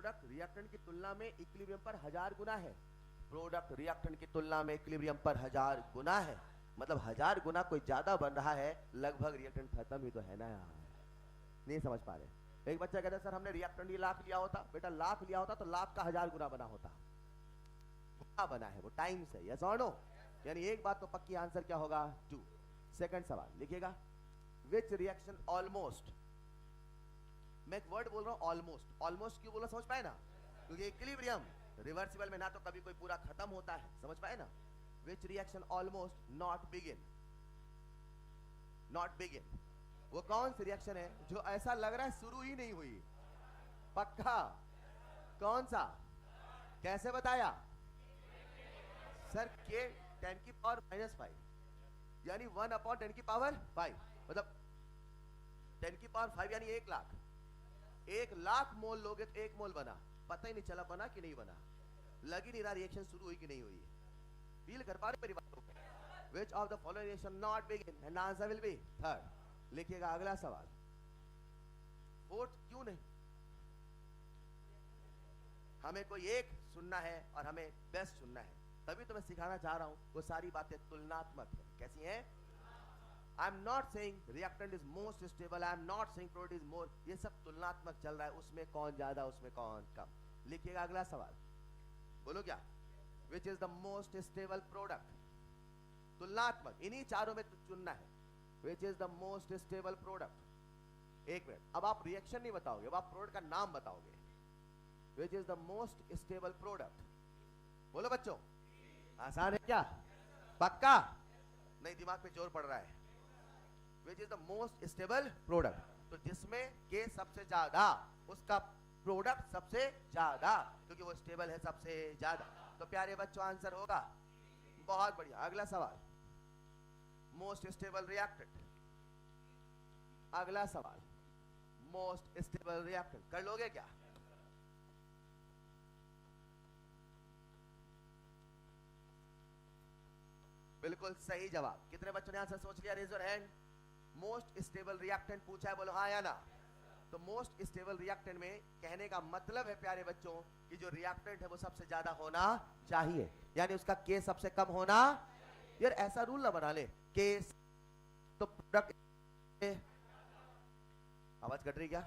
Product reactant की तुलना में इक्विलिब्रियम पर 1000 गुना है। प्रोडक्ट रिएक्टेंट की तुलना में इक्विलिब्रियम पर 1000 गुना है, मतलब 1000 गुना कोई ज्यादा बन रहा है, लगभग रिएक्टेंट खत्म ही तो है ना यार। नहीं समझ पा रहे। एक बच्चा कहता है सर हमने रिएक्टेंट ही लाख लिया होता। बेटा लाख लिया होता तो लाख का 1000 गुना बना होता। क्या बना है वो टाइम से, यस और नो? यानी एक बात तो पक्की, आंसर क्या होगा 2। सेकंड सवाल लिखिएगा, विच रिएक्शन ऑलमोस्ट, मैं एक वर्ड बोल रहा हूं ऑलमोस्ट। ऑलमोस्ट क्यों बोला, समझ पाए ना? क्योंकि इक्विलिब्रियम रिवर्सिबल में ना तो कभी कोई पूरा खत्म होता है, समझ पाए ना? Which reaction almost not begin, not begin, वो कौन सी रिएक्शन है जो ऐसा लग रहा है शुरू ही नहीं हुई? पक्का? कौन सा? कैसे बताया सर? के 10 की पावर -5 यानी 1/10 की पावर 5, मतलब 10 की पावर 5 यानी 1 लाख। 1 लाख मोल लोगे तो 1 मोल बना, पता ही नहीं चला बना कि नहीं बना, लग ही नहीं रहा रिएक्शन शुरू हुई कि नहीं हुई। फील कर पा रहे मेरी बातों को? Which of the following reaction not begin? And the answer will be third. लिखिएगा अगला सवाल, फोर्थ क्यों नहीं? हमें कोई एक सुनना है और हमें बेस्ट सुनना है, तभी तो मैं सिखाना चाह रहा हूं। वो सारी बातें तुलनात्मक है। कैसी हैं? I am not saying reactant is most stable, I am not saying product is more, ये सब तुलनात्मक चल रहा है, उसमें कौन ज्यादा उसमें कौन कम। लिखिएगा अगला सवाल, बोलो क्या? Which is the most stable product? तुलनात्मक, इन्हीं चारों में तो चुनना है। Which is the most stable product? एक मिनट, अब आप रिएक्शन नहीं बताओगे, अब आप प्रोडक्ट का नाम बताओगे। Which is the most stable product? बोलो बच्चों, आसान है क्या? पक्का? नहीं, दिमाग पे जोर पड़ रहा है। Which is the most stable product, तो जिसमें के सबसे ज्यादा, उसका प्रोडक्ट सबसे ज्यादा, क्योंकि वो स्टेबल है सबसे ज्यादा। तो प्यारे बच्चों आंसर होगा, बहुत बढ़िया। अगला सवाल, मोस्ट स्टेबल रिएक्टेंट। अगला सवाल, मोस्ट स्टेबल रिएक्टेंट कर लोगे क्या? बिल्कुल सही जवाब। कितने बच्चों ने आंसर सोच लिया? Raise your hand. Most stable reactant पूछा है, बोलो हाँ या ना। तो मोस्ट स्टेबल रिएक्टेंट में कहने का मतलब है प्यारे बच्चों कि जो रिएक्टेंट है वो सबसे ज्यादा होना चाहिए, यानी उसका के सबसे कम होना। यार ऐसा रूल ना बना ले के तो प्रोडक्ट, आवाज कट रही क्या?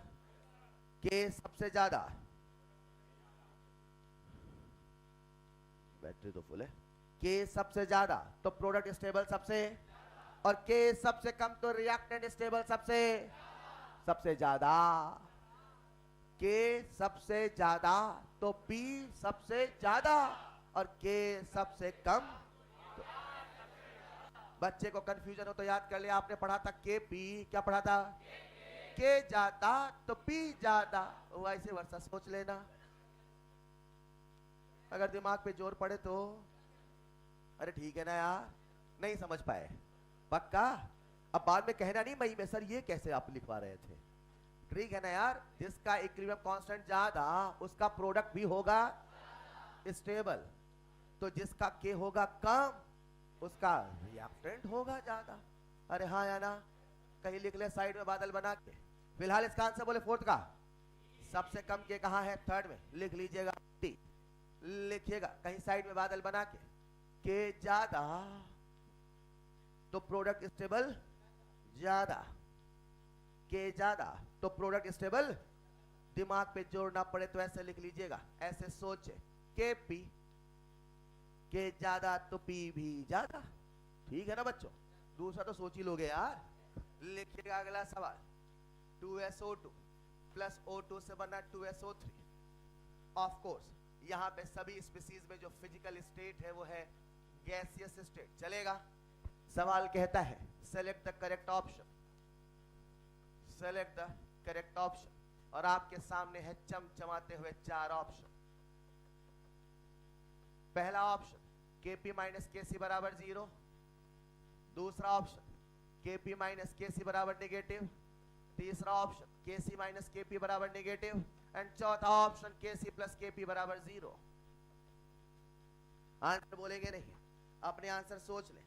के सबसे ज्यादा, बैटरी तो फुल है। के सबसे ज्यादा तो प्रोडक्ट स्टेबल सबसे, और के सबसे कम तो रिएक्टेंट स्टेबल सबसे सबसे ज्यादा। के सबसे ज्यादा तो पी सबसे ज्यादा, और के सबसे कम तो... बच्चे को कंफ्यूजन हो तो याद कर लिया, आपने पढ़ा था के पी, क्या पढ़ा था? के ज्यादा तो पी ज्यादा, वैसे वर्षा सोच लेना। अगर दिमाग पे जोर पड़े तो अरे ठीक है ना यार, नहीं समझ पाए? पक्का? अब बाद में कहना नहीं मई में सर ये कैसे आप लिखवा रहे थे। ठीक है ना यार? जिसका इक्विलिब्रियम कांस्टेंट ज्यादा उसका प्रोडक्ट भी होगा स्टेबल, तो जिसका के होगा कम उसका रिएक्टेंट होगा ज्यादा। अरे हाँ या ना? कहीं लिख ले साइड में बादल बना के। फिलहाल इसका आंसर बोले फोर्थ का सबसे कम के कहां है? थर्ड में। लिख लीजिएगा टी, लिखिएगा कहीं साइड में बादल बना के ज्यादा तो प्रोडक्ट स्टेबल ज्यादा, के ज्यादा तो प्रोडक्ट स्टेबल। दिमाग पे जोर ना पड़े तो ऐसे लिख लीजिएगा, ऐसे सोचे के पी, के ज्यादा तो पी भी ज्यादा। ठीक है ना बच्चों? दूसरा तो सोच ही लोगे यार। लिखिएगा अगला सवाल, 2SO2 प्लस O2 से बना 2SO3। ऑफ कोर्स यहां पे सभी स्पीसीज में जो फिजिकल स्टेट है वो है गैसियस स्टेट, चलेगा। सवाल कहता है select the correct option, select the correct option, और आपके सामने है चमचमाते हुए 4 ऑप्शन। पहला ऑप्शन Kp माइनस Kc बराबर 0, दूसरा ऑप्शन Kp माइनस Kc बराबर नेगेटिव, तीसरा ऑप्शन Kc माइनस Kp बराबर नेगेटिव, एंड चौथा ऑप्शन Kc प्लस Kp बराबर 0। आंसर बोलेंगे नहीं, अपने आंसर सोच ले।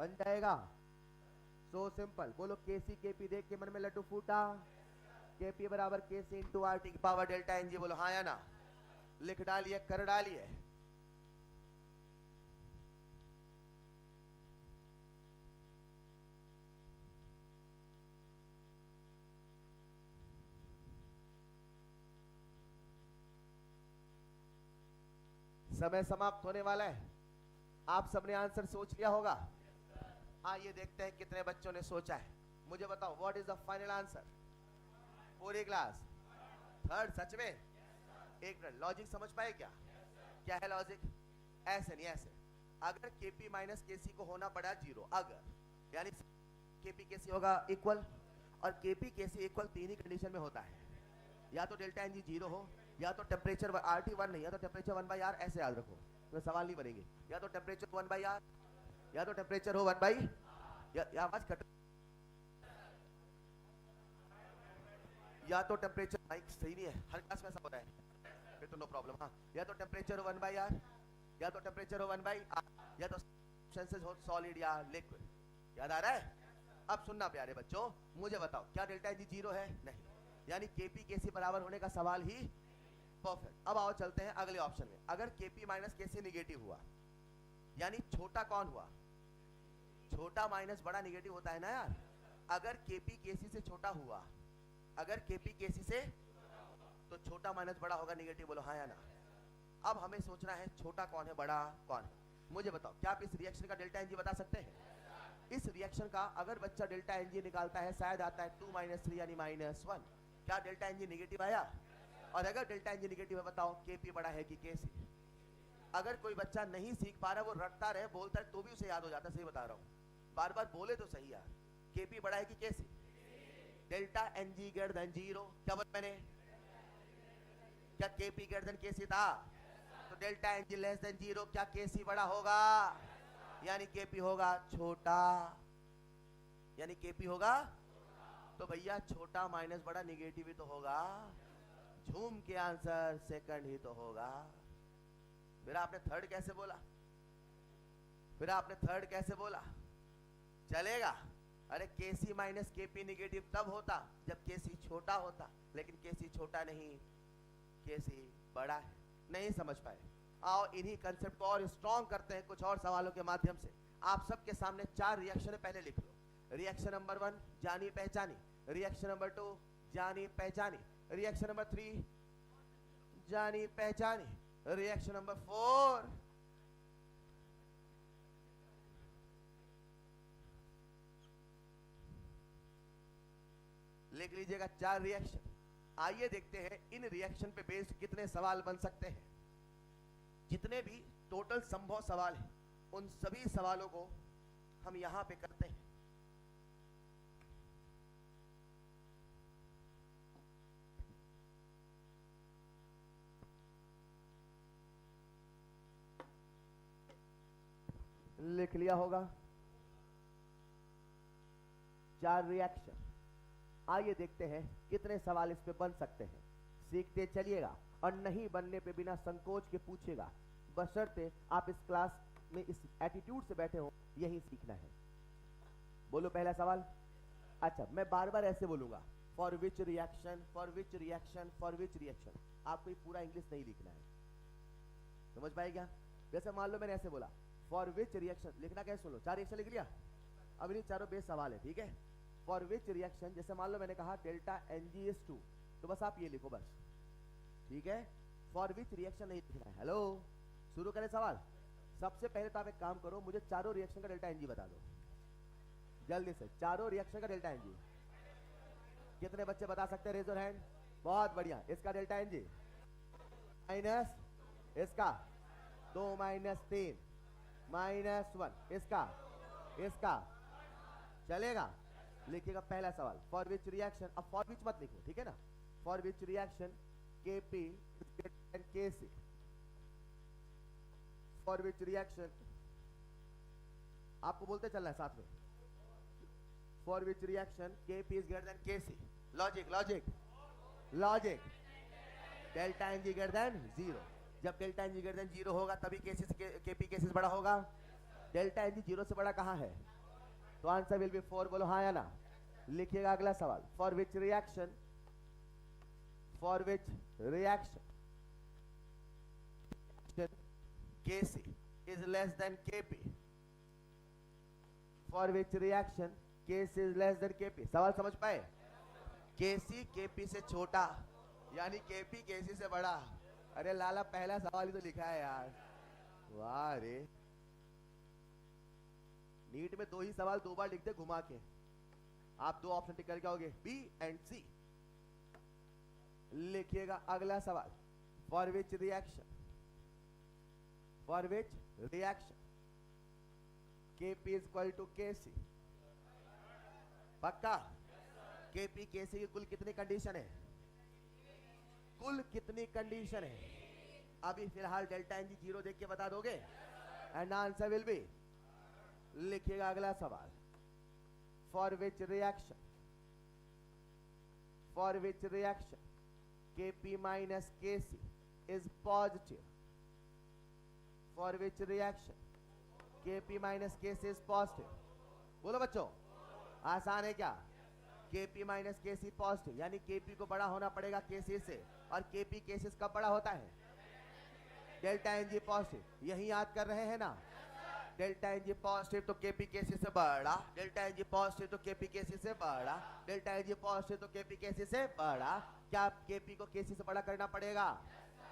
बन जाएगा। सो सिंपल, बोलो केसी केपी देख के मन में लड्डू फूटा। केपी बराबर केसी इंटू आर टी की पावर डेल्टा एन जी, बोलो हाँ या ना। लिख डालिए, कर डालिए। समय समाप्त होने वाला है। आप सबने आंसर सोच लिया होगा। आइए देखते हैं कितने बच्चों ने सोचा है। मुझे बताओ, what is the final answer? पूरी क्लास थर्ड? सच में? एक मिनट, लॉजिक समझ पाए क्या? क्या है लॉजिक? ऐसे नहीं, ऐसे अगर केपी माइनस केसी को होना पड़ा जीरो, अगर यानी केपी केसी होगा इक्वल, और केपी केसी इक्वल तीन ही कंडीशन में होता है। या तो डेल्टा एन जी जीरो हो, या तो टेम्परेचर आर टी वन नहीं, या तो टेम्परेचर वन बाई आर। ऐसे याद रखो, तो सवाल नहीं बनेंगे। या तो टेम्परेचर वन बाई आर, या तो टेम्परेचर हो वन बाई, या आवाज कट, या तो टेम्परेचर, माइक सही नहीं है, हर क्लास में ऐसा होता है, फिर तो नो प्रॉब्लम। हाँ, या तो टेम्परेचर हो वन बाई आर, या तो टेम्परेचर हो वन बाई आर, या तो सब्सटेंसेस हो सॉलिड या लिक्विड। याद आ रहा है? अब सुनना प्यारे बच्चों, मुझे बताओ क्या डेल्टा एन जी जीरो है? नहीं, यानी केपी केसी बराबर होने का सवाल ही परफेक्ट। अब आओ चलते हैं अगले ऑप्शन में। अगर केपी माइनस केसी निगेटिव हुआ, यानी छोटा कौन हुआ? छोटा माइनस बड़ा निगेटिव होता है ना यार। अगर केपी केसी से छोटा हुआ, अगर केपी केसी से, तो छोटा माइनस बड़ा होगा निगेटिव, बोलो हाँ या ना। अब हमें सोचना है छोटा कौन है, बड़ा कौन है। मुझे बताओ, क्या आप इस रिएक्शन का डेल्टा एनजी बता सकते हैं? इस रिएक्शन का अगर बच्चा डेल्टा एनजी निकालता है, शायद आता है 2 - 3 यानी -1। क्या डेल्टा एनजी निगेटिव आया? और अगर डेल्टा एनजी निगेटिव है, बताओ केपी बड़ा है कि केसी? अगर कोई बच्चा नहीं सीख पा रहा, वो रटता रहे, बोलता है, तो भी उसे याद हो जाता है। सही बता रहा हूँ, बार बार बोले तो सही यार। केपी बड़ा है कि KC? Delta NG greater than zero. क्या बोला मैंने? क्या केपी ग्रेटर देन केसी था? तो delta NG less than zero, क्या केसी बड़ा होगा? यानी केपी होगा छोटा, यानी केपी होगा। तो भैया छोटा माइनस बड़ा निगेटिव ही तो होगा। झूम के आंसर सेकंड ही तो होगा। फिर आपने थर्ड कैसे बोला? फिर आपने थर्ड कैसे बोला? चलेगा? अरे केसी माइनस केपी निगेटिव तब होता जब केसी छोटा होता, लेकिन केसी छोटा नहीं, केसी बड़ा है। नहीं समझ पाए? आओ इन्हीं कंसेप्ट को और स्ट्रॉन्ग करते हैं कुछ और सवालों के माध्यम से। आप सबके सामने 4 रिएक्शन पहले लिख लो। रिएक्शन नंबर 1 जानी पहचानी, रिएक्शन नंबर 2 जानी पहचानी, रिएक्शन नंबर 3 जानी पहचानी, रिएक्शन नंबर 4 लिख लीजिएगा। 4 रिएक्शन। आइए देखते हैं इन रिएक्शन पे बेस्ड कितने सवाल बन सकते हैं। जितने भी टोटल संभव सवाल हैं, उन सभी सवालों को हम यहां पे करते हैं। लिख लिया होगा 4 रिएक्शन। आइए देखते हैं कितने सवाल इस पे बन सकते हैं। सीखते चलिएगा और नहीं बनने पे बिना संकोच के पूछेगा, बशर्ते आप इस क्लास में इस एटीट्यूड से बैठे हो। यही सीखना है। बोलो पहला सवाल। अच्छा, मैं बार बार ऐसे बोलूंगा, for which reaction, for which reaction, for which reaction. आपको ये पूरा इंग्लिश नहीं लिखना है, समझ पाए क्या? जैसे मान लो मैंने ऐसे बोला, फॉर विच रिएक्शन, लिखना कैसे? सुनो, 4 रिएक्शन लिख लिया। अब इन चारों बेस सवाल है, ठीक है? फॉर विच रिएक्शन, जैसे मान लो मैंने कहा डेल्टा एनजी इज 2, तो बस आप ये लिखो बस, ठीक है? फॉर विच रिएक्शन नहीं लिखना है। हेलो, शुरू करें सवाल। सबसे पहले तो आप एक काम करो, मुझे चारों रिएक्शन का डेल्टा एनजी बता दो जल्दी से। चारों रिएक्शन का डेल्टा एनजी कितने बच्चे बता सकते हैं? Raise your hand. बहुत बढ़िया। इसका डेल्टा एनजी माइनस, इसका 2 - 3 -1, इसका चलेगा? लिखिएगा पहला सवाल, फॉर विच रिएक्शन। अब फॉर विच मत लिखो, ठीक है ना? For which reaction KP and KC, for which reaction, आपको बोलते चलना है साथ में, for which reaction KP is greater than KC. Logic logic logic, delta NG greater than 0। जब डेल्टा एनजी ग्रेटर देन 0 होगा तभी केसी से केपी केसी से बड़ा होगा। डेल्टा एनजी 0 से बड़ा कहां है? तो आंसर विल बी 4। बोलो हाँ या ना। लिखिएगा अगला सवाल, for which reaction Kc is less than Kp, for which reaction Kc is less than Kp। सवाल समझ पाए? Kc Kp से छोटा यानी Kp Kc से बड़ा। अरे लाला पहला सवाल ही तो लिखा है यार, वाह रे। नीट में 2 ही सवाल 2 बार लिखते घुमा के, आप 2 ऑप्शन टिक करके आओगे, बी एंड सी। लिखिएगा अगला सवाल, for which reaction Kp is equal to Kc। पक्का? Kp Kc की कुल कितनी कंडीशन है? कुल कितनी कंडीशन है? अभी फिलहाल डेल्टा एन जी 0 देख के बता दोगे? एंड आंसर विल बी, लिखिएगा अगला सवाल, for which reaction Kp minus Kc is positive, for which reaction Kp minus Kc is positive। बोलो बच्चों, आसान है क्या? Kp minus Kc पॉजिटिव यानी Kp को बड़ा होना पड़ेगा Kc से, और Kp Kc कब बड़ा होता है? Delta Ng positive. यही याद कर रहे हैं ना? डेल्टा Ng पॉजिटिव तो Kp Kc से बड़ा, डेल्टा Ng पॉजिटिव तो Kp Kc से बड़ा, डेल्टा Ng पॉजिटिव तो Kp Kc से बड़ा। क्या Kp को Kc से बड़ा करना पड़ेगा?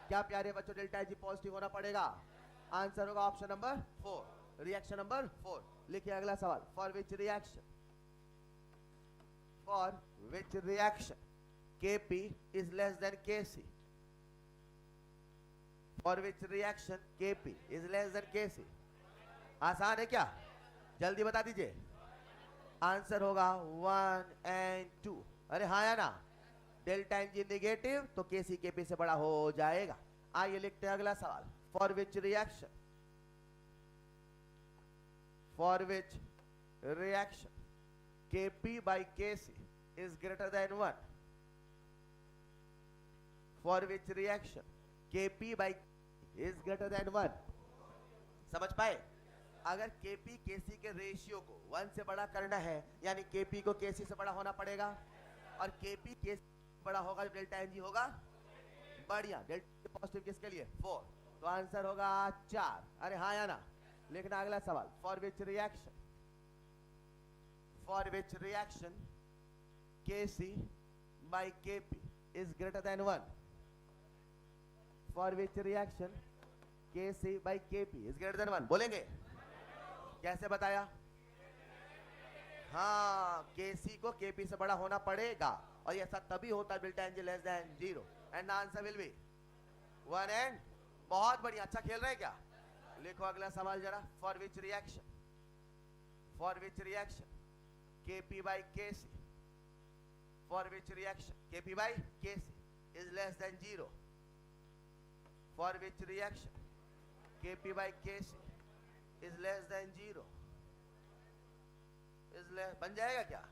क्या प्यारे बच्चों डेल्टा Ng पॉजिटिव होना पड़ेगा? आंसर होगा ऑप्शन नंबर 4, रिएक्शन नंबर 4। लिखिए अगला सवाल, for which reaction Kp is less than Kc, for which reaction Kp is less than Kc। आसान है क्या? जल्दी बता दीजिए। आंसर होगा 1 and 2। अरे हाँ या ना? डेल्टा Ng नेगेटिव तो Kc Kp से बड़ा हो जाएगा। आइए लिखते हैं अगला सवाल, for which reaction Kp by Kc is greater than 1, for which reaction Kp by is greater than 1। समझ पाए? अगर Kp Kc के रेशियो को 1 से बड़ा करना है यानी Kp को Kc से बड़ा होना पड़ेगा, और Kp Kc बड़ा होगा जो डेल्टा Ng होगा बढ़िया। डेल्टा पॉजिटिव किसके लिए? 4, तो आंसर होगा 4। अरे हाँ या ना? लिखना अगला सवाल, for which reaction Kc by Kp is greater than 1, for which reaction Kc by Kp is greater than 1। बोलेंगे? कैसे बताया? हाँ, Kc को Kp से बड़ा होना पड़ेगा, और ऐसा तभी होता है delta Ng less than 0, and answer will be 1 and. बहुत बढ़िया, अच्छा खेल रहे हैं क्या? लिखो अगला सवाल जरा, for which reaction Kp by Kc, for which reaction Kp by Kc is less than 0, for which reaction Kp by Kc is less than 0 बन जाएगा क्या?